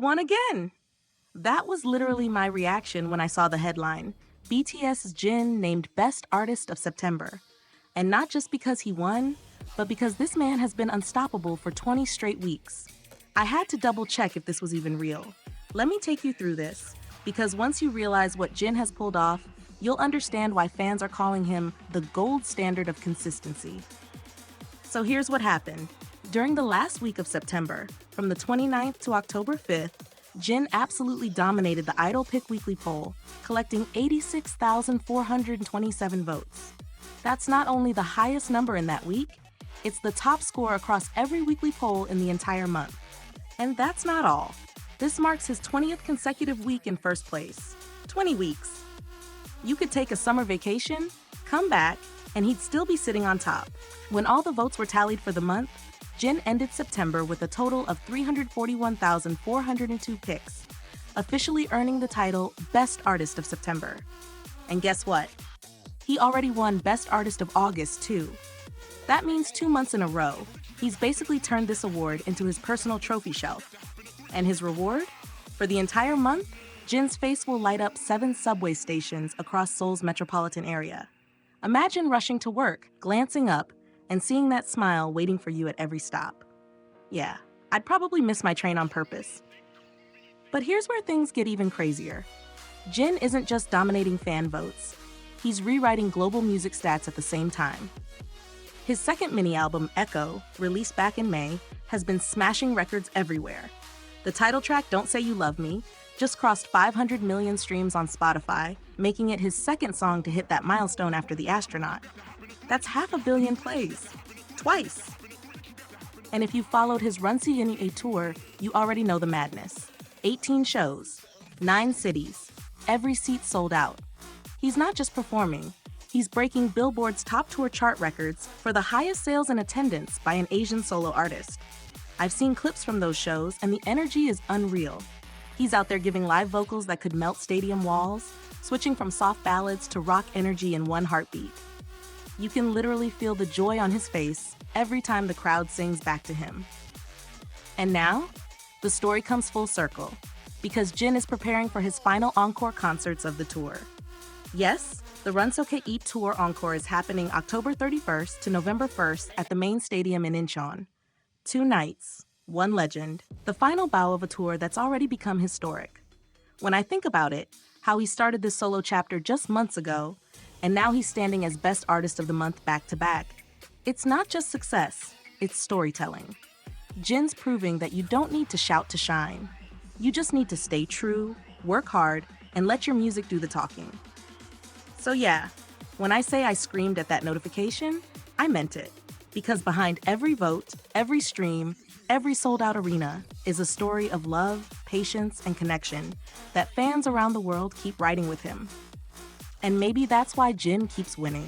won again! That was literally my reaction when I saw the headline, BTS Jin named Best Artist of September. And not just because he won, but because this man has been unstoppable for 20 straight weeks. I had to double check if this was even real. Let me take you through this, because once you realize what Jin has pulled off, you'll understand why fans are calling him the gold standard of consistency. So here's what happened. During the last week of September, from the 29th to October 5th, Jin absolutely dominated the Idol Pick Weekly poll, collecting 86,427 votes. That's not only the highest number in that week, it's the top score across every weekly poll in the entire month. And that's not all. This marks his 20th consecutive week in first place. 20 weeks. You could take a summer vacation, come back, and he'd still be sitting on top. When all the votes were tallied for the month, Jin ended September with a total of 341,402 picks, officially earning the title Best Artist of September. And guess what? He already won Best Artist of August, too. That means 2 months in a row, he's basically turned this award into his personal trophy shelf. And his reward? For the entire month, Jin's face will light up 7 subway stations across Seoul's metropolitan area. Imagine rushing to work, glancing up, and seeing that smile waiting for you at every stop. Yeah, I'd probably miss my train on purpose. But here's where things get even crazier. Jin isn't just dominating fan votes. He's rewriting global music stats at the same time. His second mini-album, Echo, released back in May, has been smashing records everywhere. The title track, Don't Say You Love Me, just crossed 500 million streams on Spotify, making it his second song to hit that milestone after The Astronaut. That's 500 million plays. Twice. And if you followed his Run CNA tour, you already know the madness. 18 shows, 9 cities, every seat sold out. He's not just performing, he's breaking Billboard's top tour chart records for the highest sales and attendance by an Asian solo artist. I've seen clips from those shows, and the energy is unreal. He's out there giving live vocals that could melt stadium walls, switching from soft ballads to rock energy in one heartbeat. You can literally feel the joy on his face every time the crowd sings back to him. And now, the story comes full circle, because Jin is preparing for his final encore concerts of the tour. Yes, the Run Soke Eat Tour Encore is happening October 31st to November 1st at the main stadium in Incheon. 2 nights, 1 legend, the final bow of a tour that's already become historic. When I think about it, how he started this solo chapter just months ago, and now he's standing as Best Artist of the Month back-to-back, it's not just success, it's storytelling. Jin's proving that you don't need to shout to shine. You just need to stay true, work hard, and let your music do the talking. So yeah, when I say I screamed at that notification, I meant it. Because behind every vote, every stream, every sold-out arena is a story of love, patience, and connection that fans around the world keep writing with him. And maybe that's why Jin keeps winning.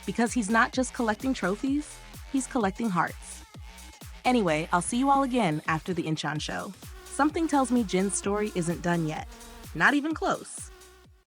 Because he's not just collecting trophies, he's collecting hearts. Anyway, I'll see you all again after the Incheon show. Something tells me Jin's story isn't done yet. Not even close.